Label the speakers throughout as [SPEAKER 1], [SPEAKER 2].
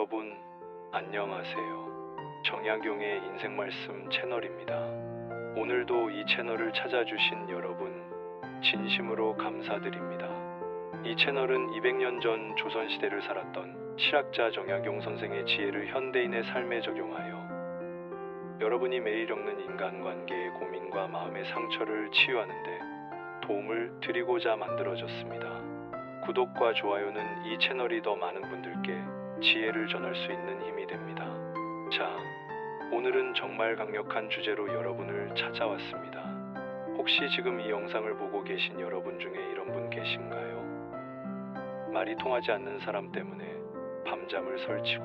[SPEAKER 1] 여러분, 안녕하세요. 정약용의 인생말씀 채널입니다. 오늘도 이 채널을 찾아주신 여러분, 진심으로 감사드립니다. 이 채널은 200년 전 조선시대를 살았던 실학자 정약용 선생의 지혜를 현대인의 삶에 적용하여 여러분이 매일 겪는 인간관계의 고민과 마음의 상처를 치유하는데 도움을 드리고자 만들어졌습니다. 구독과 좋아요는 이 채널이 더 많은 분들께 지혜를 전할 수 있는 힘이 됩니다. 자, 오늘은 정말 강력한 주제로 여러분을 찾아왔습니다. 혹시 지금 이 영상을 보고 계신 여러분 중에 이런 분 계신가요? 말이 통하지 않는 사람 때문에 밤잠을 설치고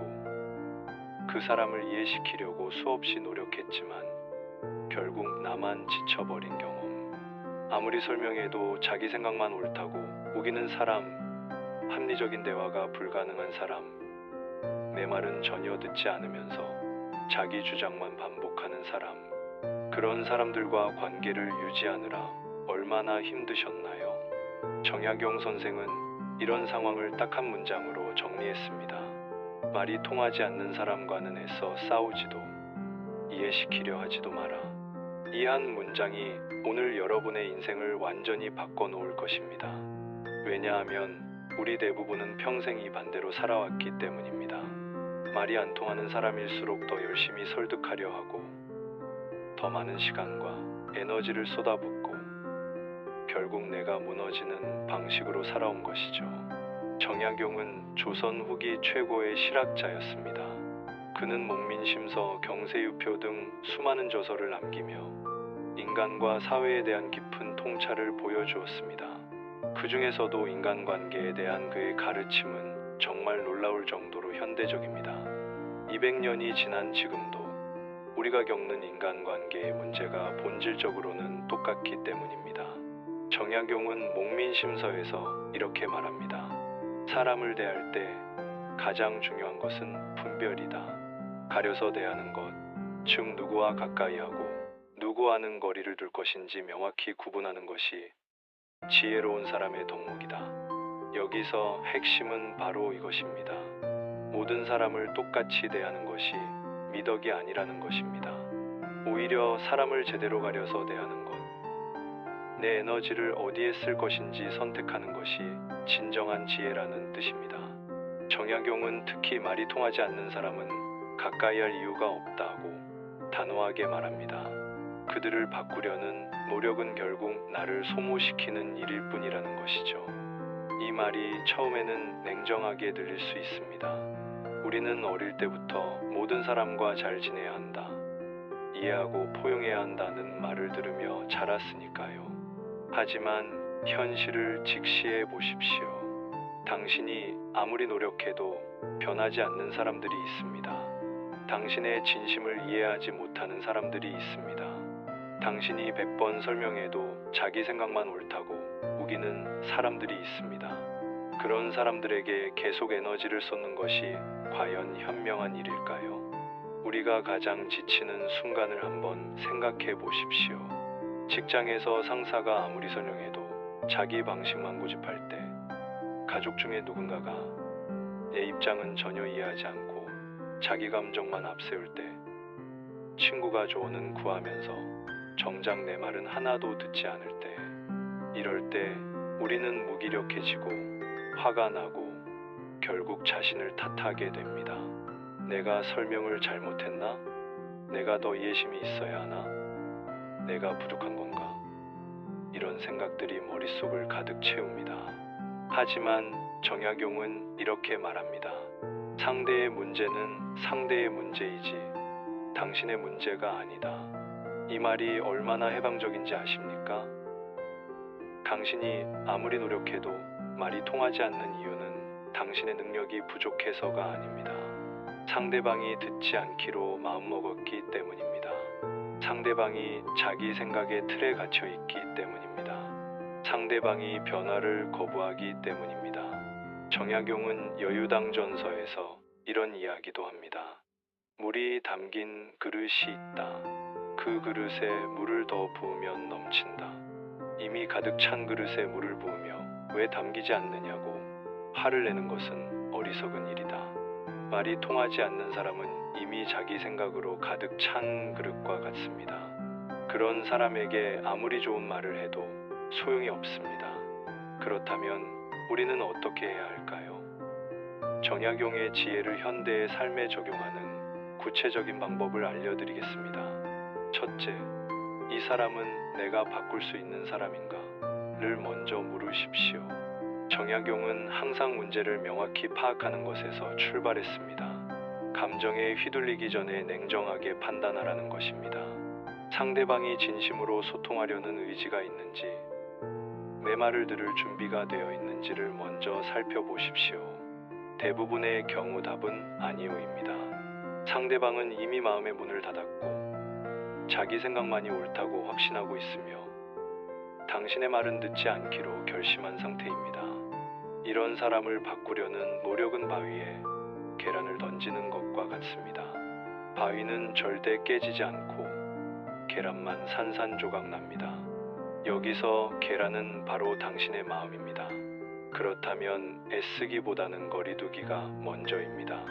[SPEAKER 1] 그 사람을 이해시키려고 수없이 노력했지만 결국 나만 지쳐버린 경험. 아무리 설명해도 자기 생각만 옳다고 우기는 사람, 합리적인 대화가 불가능한 사람, 내 말은 전혀 듣지 않으면서 자기 주장만 반복하는 사람, 그런 사람들과 관계를 유지하느라 얼마나 힘드셨나요? 정약용 선생은 이런 상황을 딱 한 문장으로 정리했습니다. 말이 통하지 않는 사람과는 애써 싸우지도 이해시키려 하지도 마라. 이 한 문장이 오늘 여러분의 인생을 완전히 바꿔놓을 것입니다. 왜냐하면 우리 대부분은 평생 이 반대로 살아왔기 때문입니다. 말이 안 통하는 사람일수록 더 열심히 설득하려 하고 더 많은 시간과 에너지를 쏟아붓고 결국 내가 무너지는 방식으로 살아온 것이죠. 정약용은 조선 후기 최고의 실학자였습니다. 그는 목민심서, 경세유표 등 수많은 저서를 남기며 인간과 사회에 대한 깊은 통찰을 보여주었습니다. 그 중에서도 인간관계에 대한 그의 가르침은 정말 놀라울 정도로 현대적입니다. 200년이 지난 지금도 우리가 겪는 인간관계의 문제가 본질적으로는 똑같기 때문입니다. 정약용은 목민심서에서 이렇게 말합니다. 사람을 대할 때 가장 중요한 것은 분별이다. 가려서 대하는 것, 즉 누구와 가까이 하고 누구와는 거리를 둘 것인지 명확히 구분하는 것이 지혜로운 사람의 덕목이다. 여기서 핵심은 바로 이것입니다. 모든 사람을 똑같이 대하는 것이 미덕이 아니라는 것입니다. 오히려 사람을 제대로 가려서 대하는 것, 내 에너지를 어디에 쓸 것인지 선택하는 것이 진정한 지혜라는 뜻입니다. 정약용은 특히 말이 통하지 않는 사람은 가까이 할 이유가 없다고 단호하게 말합니다. 그들을 바꾸려는 노력은 결국 나를 소모시키는 일일 뿐이라는 것이죠. 이 말이 처음에는 냉정하게 들릴 수 있습니다. 우리는 어릴 때부터 모든 사람과 잘 지내야 한다, 이해하고 포용해야 한다는 말을 들으며 자랐으니까요. 하지만 현실을 직시해 보십시오. 당신이 아무리 노력해도 변하지 않는 사람들이 있습니다. 당신의 진심을 이해하지 못하는 사람들이 있습니다. 당신이 100번 설명해도 자기 생각만 옳다고 우기는 사람들이 있습니다. 그런 사람들에게 계속 에너지를 쏟는 것이 과연 현명한 일일까요? 우리가 가장 지치는 순간을 한번 생각해 보십시오. 직장에서 상사가 아무리 설명해도 자기 방식만 고집할 때, 가족 중에 누군가가 내 입장은 전혀 이해하지 않고 자기 감정만 앞세울 때, 친구가 조언은 구하면서 정작 내 말은 하나도 듣지 않을 때, 이럴 때 우리는 무기력해지고 화가 나고 결국 자신을 탓하게 됩니다. 내가 설명을 잘못했나? 내가 더 이해심이 있어야 하나? 내가 부족한 건가? 이런 생각들이 머릿속을 가득 채웁니다. 하지만 정약용은 이렇게 말합니다. 상대의 문제는 상대의 문제이지 당신의 문제가 아니다. 이 말이 얼마나 해방적인지 아십니까? 당신이 아무리 노력해도 말이 통하지 않는 이유는 당신의 능력이 부족해서가 아닙니다. 상대방이 듣지 않기로 마음먹었기 때문입니다. 상대방이 자기 생각의 틀에 갇혀 있기 때문입니다. 상대방이 변화를 거부하기 때문입니다. 정약용은 여유당전서에서 이런 이야기도 합니다. 물이 담긴 그릇이 있다. 그 그릇에 물을 더 부으면 넘친다. 이미 가득 찬 그릇에 물을 부으며 왜 담기지 않느냐고 화를 내는 것은 어리석은 일이다. 말이 통하지 않는 사람은 이미 자기 생각으로 가득 찬 그릇과 같습니다. 그런 사람에게 아무리 좋은 말을 해도 소용이 없습니다. 그렇다면 우리는 어떻게 해야 할까요? 정약용의 지혜를 현대의 삶에 적용하는 구체적인 방법을 알려드리겠습니다. 첫째, 이 사람은 내가 바꿀 수 있는 사람인가? 를 먼저 물으십시오. 정약용은 항상 문제를 명확히 파악하는 것에서 출발했습니다. 감정에 휘둘리기 전에 냉정하게 판단하라는 것입니다. 상대방이 진심으로 소통하려는 의지가 있는지, 내 말을 들을 준비가 되어 있는지를 먼저 살펴보십시오. 대부분의 경우 답은 아니오입니다. 상대방은 이미 마음의 문을 닫았고 자기 생각만이 옳다고 확신하고 있으며 당신의 말은 듣지 않기로 결심한 상태입니다. 이런 사람을 바꾸려는 노력은 바위에 계란을 던지는 것과 같습니다. 바위는 절대 깨지지 않고 계란만 산산조각 납니다. 여기서 계란은 바로 당신의 마음입니다. 그렇다면 애쓰기보다는 거리두기가 먼저입니다.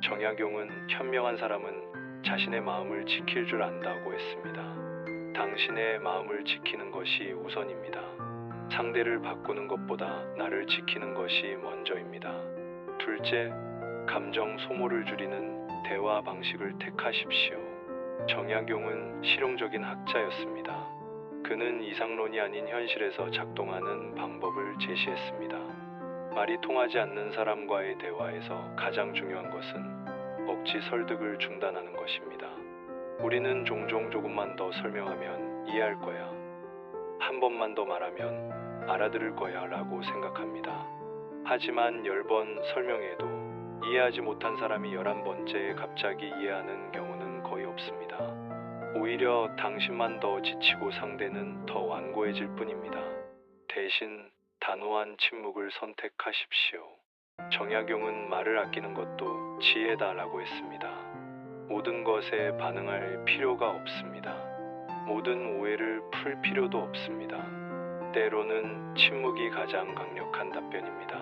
[SPEAKER 1] 정약용은 현명한 사람은 자신의 마음을 지킬 줄 안다고 했습니다. 당신의 마음을 지키는 것이 우선입니다. 상대를 바꾸는 것보다 나를 지키는 것이 먼저입니다. 둘째, 감정 소모를 줄이는 대화 방식을 택하십시오. 정약용은 실용적인 학자였습니다. 그는 이상론이 아닌 현실에서 작동하는 방법을 제시했습니다. 말이 통하지 않는 사람과의 대화에서 가장 중요한 것은 억지 설득을 중단하는 것입니다. 우리는 종종 조금만 더 설명하면 이해할 거야, 한 번만 더 말하면 알아들을 거야 라고 생각합니다. 하지만 10번 설명해도 이해하지 못한 사람이 11번째에 갑자기 이해하는 경우는 거의 없습니다. 오히려 당신만 더 지치고 상대는 더 완고해질 뿐입니다. 대신 단호한 침묵을 선택하십시오. 정약용은 말을 아끼는 것도 지혜다라고 했습니다. 모든 것에 반응할 필요가 없습니다. 모든 오해를 풀 필요도 없습니다. 때로는 침묵이 가장 강력한 답변입니다.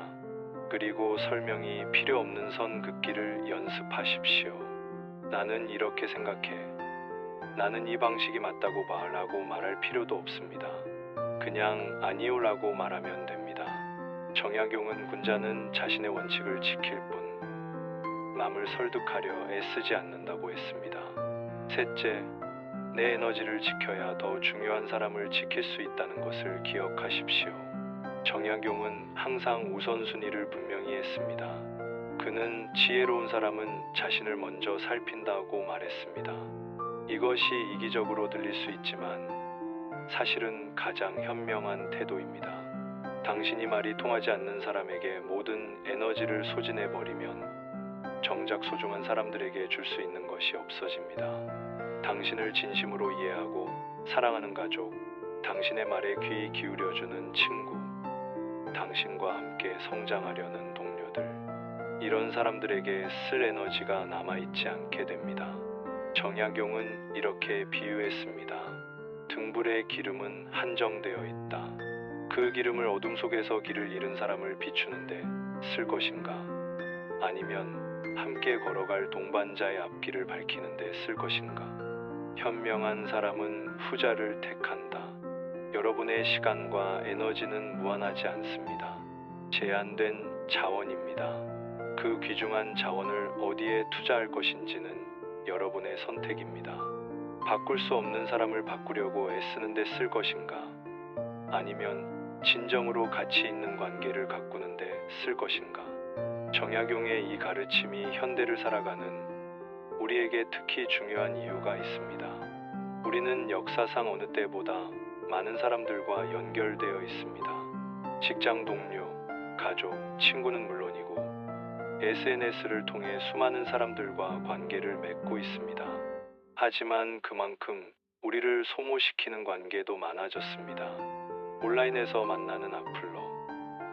[SPEAKER 1] 그리고 설명이 필요 없는 선 긋기를 연습하십시오. 나는 이렇게 생각해. 나는 이 방식이 맞다고 봐 라고 말할 필요도 없습니다. 그냥 아니요라고 말하면 됩니다. 정약용은 군자는 자신의 원칙을 지킬 뿐 남을 설득하려 애쓰지 않는다고 했습니다. 셋째, 내 에너지를 지켜야 더 중요한 사람을 지킬 수 있다는 것을 기억하십시오. 정약용은 항상 우선순위를 분명히 했습니다. 그는 지혜로운 사람은 자신을 먼저 살핀다고 말했습니다. 이것이 이기적으로 들릴 수 있지만 사실은 가장 현명한 태도입니다. 당신이 말이 통하지 않는 사람에게 모든 에너지를 소진해버리면 정작 소중한 사람들에게 줄 수 있는 것이 없어집니다. 당신을 진심으로 이해하고 사랑하는 가족, 당신의 말에 귀 기울여주는 친구, 당신과 함께 성장하려는 동료들, 이런 사람들에게 쓸 에너지가 남아있지 않게 됩니다. 정약용은 이렇게 비유했습니다. 등불의 기름은 한정되어 있다. 그 기름을 어둠 속에서 길을 잃은 사람을 비추는데 쓸 것인가? 아니면 함께 걸어갈 동반자의 앞길을 밝히는데 쓸 것인가? 현명한 사람은 후자를 택한다. 여러분의 시간과 에너지는 무한하지 않습니다. 제한된 자원입니다. 그 귀중한 자원을 어디에 투자할 것인지는 여러분의 선택입니다. 바꿀 수 없는 사람을 바꾸려고 애쓰는데 쓸 것인가? 아니면 진정으로 가치 있는 관계를 가꾸는데 쓸 것인가? 정약용의 이 가르침이 현대를 살아가는 우리에게 특히 중요한 이유가 있습니다. 우리는 역사상 어느 때보다 많은 사람들과 연결되어 있습니다. 직장 동료, 가족, 친구는 물론이고 SNS를 통해 수많은 사람들과 관계를 맺고 있습니다. 하지만 그만큼 우리를 소모시키는 관계도 많아졌습니다. 온라인에서 만나는 악플러,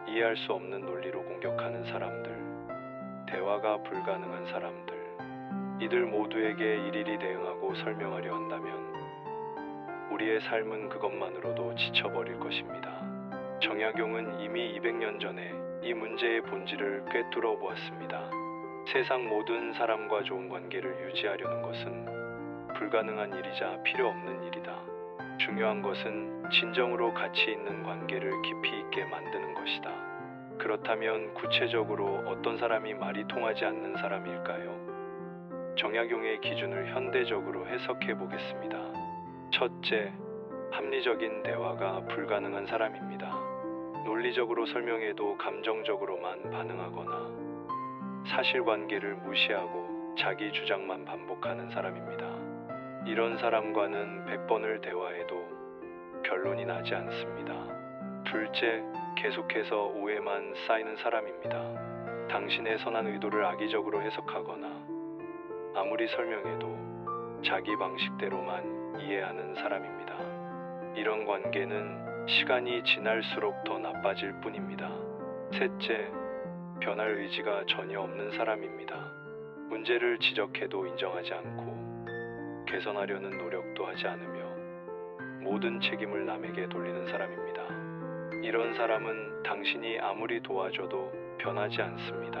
[SPEAKER 1] 이해할 수 없는 논리로 공격하는 사람들, 대화가 불가능한 사람들, 이들 모두에게 일일이 대응하고 설명하려 한다면 우리의 삶은 그것만으로도 지쳐버릴 것입니다. 정약용은 이미 200년 전에 이 문제의 본질을 꿰뚫어 보았습니다. 세상 모든 사람과 좋은 관계를 유지하려는 것은 불가능한 일이자 필요 없는 일이다. 중요한 것은 진정으로 가치 있는 관계를 깊이 있게 만드는 것이다. 그렇다면 구체적으로 어떤 사람이 말이 통하지 않는 사람일까요? 정약용의 기준을 현대적으로 해석해 보겠습니다. 첫째, 합리적인 대화가 불가능한 사람입니다. 논리적으로 설명해도 감정적으로만 반응하거나 사실관계를 무시하고 자기 주장만 반복하는 사람입니다. 이런 사람과는 100번을 대화해도 결론이 나지 않습니다. 둘째, 계속해서 오해만 쌓이는 사람입니다. 당신의 선한 의도를 악의적으로 해석하거나 아무리 설명해도 자기 방식대로만 이해하는 사람입니다. 이런 관계는 시간이 지날수록 더 나빠질 뿐입니다. 셋째, 변할 의지가 전혀 없는 사람입니다. 문제를 지적해도 인정하지 않고 개선하려는 노력도 하지 않으며 모든 책임을 남에게 돌리는 사람입니다. 이런 사람은 당신이 아무리 도와줘도 변하지 않습니다.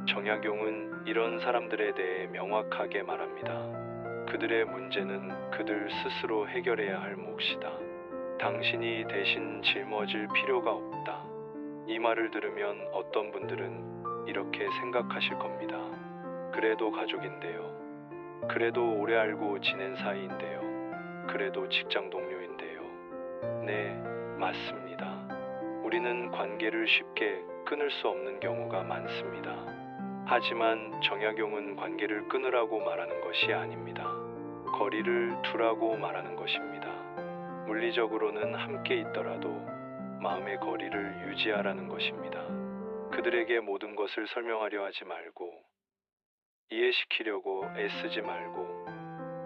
[SPEAKER 1] 정약용은 이런 사람들에 대해 명확하게 말합니다. 그들의 문제는 그들 스스로 해결해야 할 몫이다. 당신이 대신 짊어질 필요가 없다. 이 말을 들으면 어떤 분들은 이렇게 생각하실 겁니다. 그래도 가족인데요. 그래도 오래 알고 지낸 사이인데요. 그래도 직장 동료인데요. 네, 맞습니다. 우리는 관계를 쉽게 끊을 수 없는 경우가 많습니다. 하지만 정약용은 관계를 끊으라고 말하는 것이 아닙니다. 거리를 두라고 말하는 것입니다. 물리적으로는 함께 있더라도 마음의 거리를 유지하라는 것입니다. 그들에게 모든 것을 설명하려 하지 말고 이해시키려고 애쓰지 말고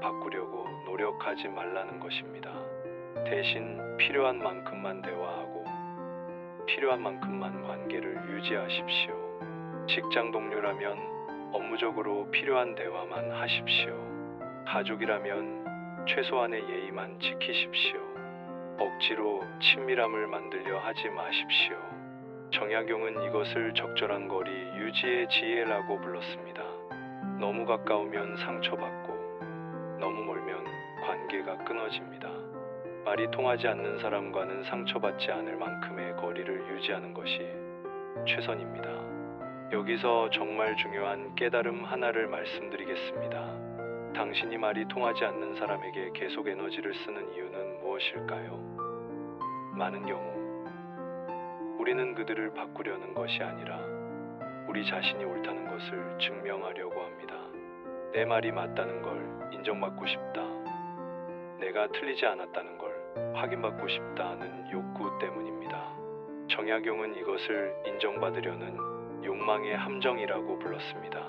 [SPEAKER 1] 바꾸려고 노력하지 말라는 것입니다. 대신 필요한 만큼만 대화하고 필요한 만큼만 관계를 유지하십시오. 직장 동료라면 업무적으로 필요한 대화만 하십시오. 가족이라면 최소한의 예의만 지키십시오. 억지로 친밀함을 만들려 하지 마십시오. 정약용은 이것을 적절한 거리 유지의 지혜라고 불렀습니다. 너무 가까우면 상처받고 너무 멀면 관계가 끊어집니다. 말이 통하지 않는 사람과는 상처받지 않을 만큼의 거리를 유지하는 것이 최선입니다. 여기서 정말 중요한 깨달음 하나를 말씀드리겠습니다. 당신이 말이 통하지 않는 사람에게 계속 에너지를 쓰는 이유는 무엇일까요? 많은 경우 우리는 그들을 바꾸려는 것이 아니라 우리 자신이 옳다는 것을 증명하려고 합니다. 내 말이 맞다는 걸 인정받고 싶다. 내가 틀리지 않았다는 걸 확인받고 싶다는 욕구 때문입니다. 정약용은 이것을 인정받으려는 욕망의 함정이라고 불렀습니다.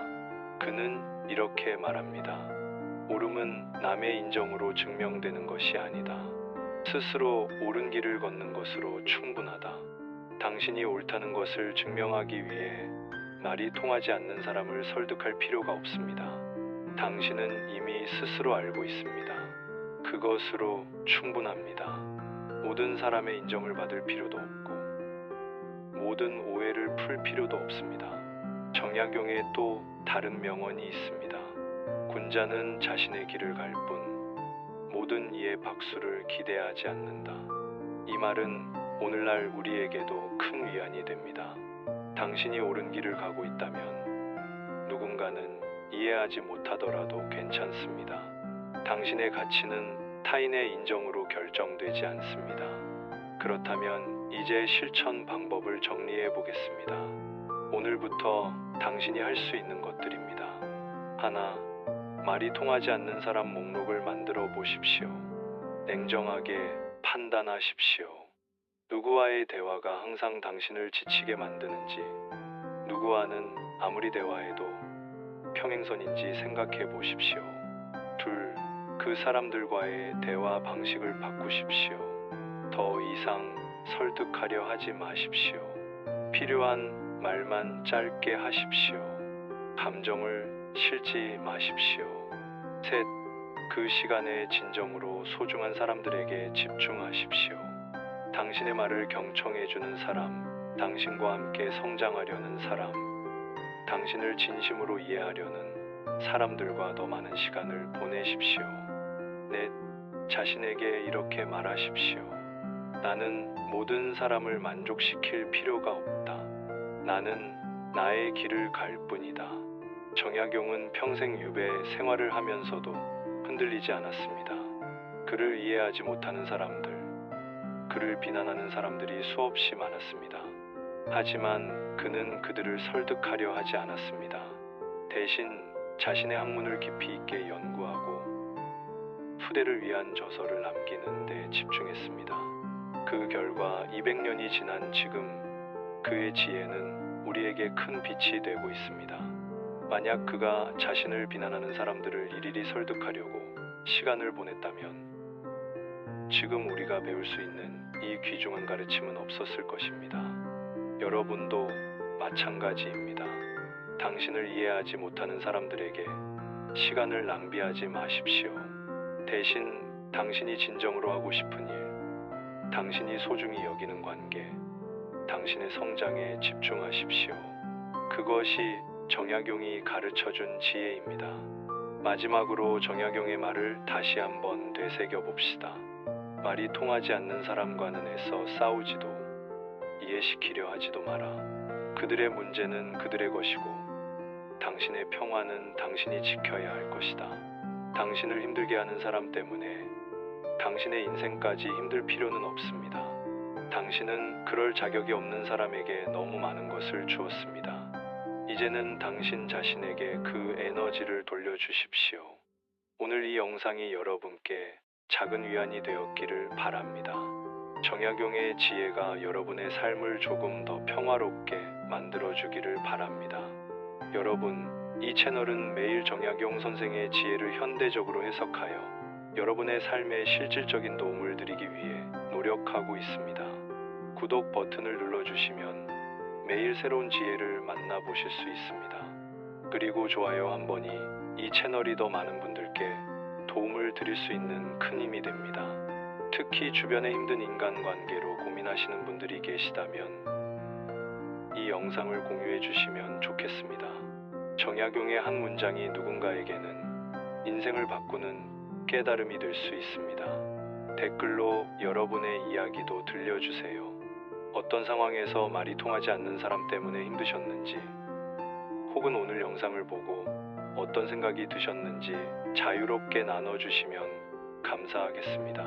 [SPEAKER 1] 그는 이렇게 말합니다. 옳음은 남의 인정으로 증명되는 것이 아니다. 스스로 옳은 길을 걷는 것으로 충분하다. 당신이 옳다는 것을 증명하기 위해 말이 통하지 않는 사람을 설득할 필요가 없습니다. 당신은 이미 스스로 알고 있습니다. 그것으로 충분합니다. 모든 사람의 인정을 받을 필요도 없고 모든 오해를 풀 필요도 없습니다. 정약용의 또 다른 명언이 있습니다. 군자는 자신의 길을 갈 뿐 모든 이의 박수를 기대하지 않는다. 이 말은 오늘날 우리에게도 큰 위안이 됩니다. 당신이 옳은 길을 가고 있다면 누군가는 이해하지 못하더라도 괜찮습니다. 당신의 가치는 타인의 인정으로 결정되지 않습니다. 그렇다면 이제 실천 방법을 정리해 보겠습니다. 오늘부터 당신이 할 수 있는 것들입니다. 하나, 말이 통하지 않는 사람 목록을 만들어 보십시오. 냉정하게 판단하십시오. 누구와의 대화가 항상 당신을 지치게 만드는지, 누구와는 아무리 대화해도 평행선인지 생각해 보십시오. 둘, 그 사람들과의 대화 방식을 바꾸십시오. 더 이상 설득하려 하지 마십시오. 필요한 말만 짧게 하십시오. 감정을 실지 마십시오. 셋, 그 시간에 진정으로 소중한 사람들에게 집중하십시오. 당신의 말을 경청해주는 사람, 당신과 함께 성장하려는 사람, 당신을 진심으로 이해하려는 사람들과 더 많은 시간을 보내십시오. 내 자신에게 이렇게 말하십시오. 나는 모든 사람을 만족시킬 필요가 없다. 나는 나의 길을 갈 뿐이다. 정약용은 평생 유배 생활을 하면서도 흔들리지 않았습니다. 그를 이해하지 못하는 사람들, 그를 비난하는 사람들이 수없이 많았습니다. 하지만 그는 그들을 설득하려 하지 않았습니다. 대신 자신의 학문을 깊이 있게 연구하고 후대를 위한 저서를 남기는 데 집중했습니다. 그 결과 200년이 지난 지금 그의 지혜는 우리에게 큰 빛이 되고 있습니다. 만약 그가 자신을 비난하는 사람들을 일일이 설득하려고 시간을 보냈다면 지금 우리가 배울 수 있는 이 귀중한 가르침은 없었을 것입니다. 여러분도 마찬가지입니다. 당신을 이해하지 못하는 사람들에게 시간을 낭비하지 마십시오. 대신 당신이 진정으로 하고 싶은 일, 당신이 소중히 여기는 관계, 당신의 성장에 집중하십시오. 그것이 정약용이 가르쳐준 지혜입니다. 마지막으로 정약용의 말을 다시 한번 되새겨 봅시다. 말이 통하지 않는 사람과는 애써 싸우지도 이해시키려 하지도 마라. 그들의 문제는 그들의 것이고 당신의 평화는 당신이 지켜야 할 것이다. 당신을 힘들게 하는 사람 때문에 당신의 인생까지 힘들 필요는 없습니다. 당신은 그럴 자격이 없는 사람에게 너무 많은 것을 주었습니다. 이제는 당신 자신에게 그 에너지를 돌려주십시오. 오늘 이 영상이 여러분께 작은 위안이 되었기를 바랍니다. 정약용의 지혜가 여러분의 삶을 조금 더 평화롭게 만들어주기를 바랍니다. 여러분, 이 채널은 매일 정약용 선생의 지혜를 현대적으로 해석하여 여러분의 삶에 실질적인 도움을 드리기 위해 노력하고 있습니다. 구독 버튼을 눌러주시면 매일 새로운 지혜를 만나보실 수 있습니다. 그리고 좋아요 한 번이 이 채널이 더 많은 분들께 도움을 드릴 수 있는 큰 힘이 됩니다. 특히 주변의 힘든 인간관계로 고민하시는 분들이 계시다면 이 영상을 공유해 주시면 좋겠습니다. 정약용의 한 문장이 누군가에게는 인생을 바꾸는 깨달음이 될 수 있습니다. 댓글로 여러분의 이야기도 들려주세요. 어떤 상황에서 말이 통하지 않는 사람 때문에 힘드셨는지, 혹은 오늘 영상을 보고 어떤 생각이 드셨는지 자유롭게 나눠주시면 감사하겠습니다.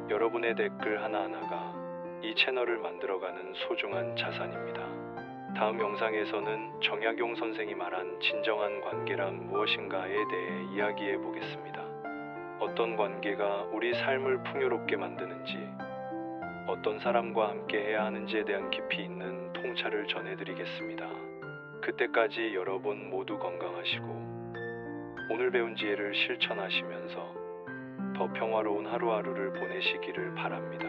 [SPEAKER 1] 여러분의 댓글 하나하나가 이 채널을 만들어가는 소중한 자산입니다. 다음 영상에서는 정약용 선생이 말한 진정한 관계란 무엇인가에 대해 이야기해 보겠습니다. 어떤 관계가 우리 삶을 풍요롭게 만드는지, 어떤 사람과 함께 해야 하는지에 대한 깊이 있는 통찰을 전해드리겠습니다. 그때까지 여러분 모두 건강하시고 오늘 배운 지혜를 실천하시면서 더 평화로운 하루하루를 보내시기를 바랍니다.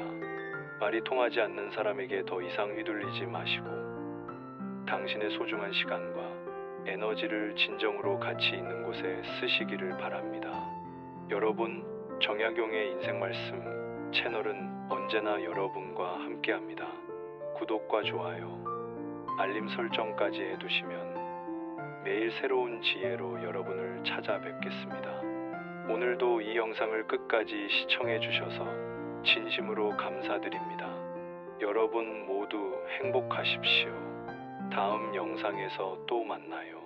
[SPEAKER 1] 말이 통하지 않는 사람에게 더 이상 휘둘리지 마시고 당신의 소중한 시간과 에너지를 진정으로 가치 있는 곳에 쓰시기를 바랍니다. 여러분, 정약용의 인생 말씀 채널은 언제나 여러분과 함께합니다. 구독과 좋아요, 알림 설정까지 해두시면 매일 새로운 지혜로 여러분을 찾아뵙겠습니다. 오늘도 이 영상을 끝까지 시청해 주셔서 진심으로 감사드립니다. 여러분 모두 행복하십시오. 다음 영상에서 또 만나요.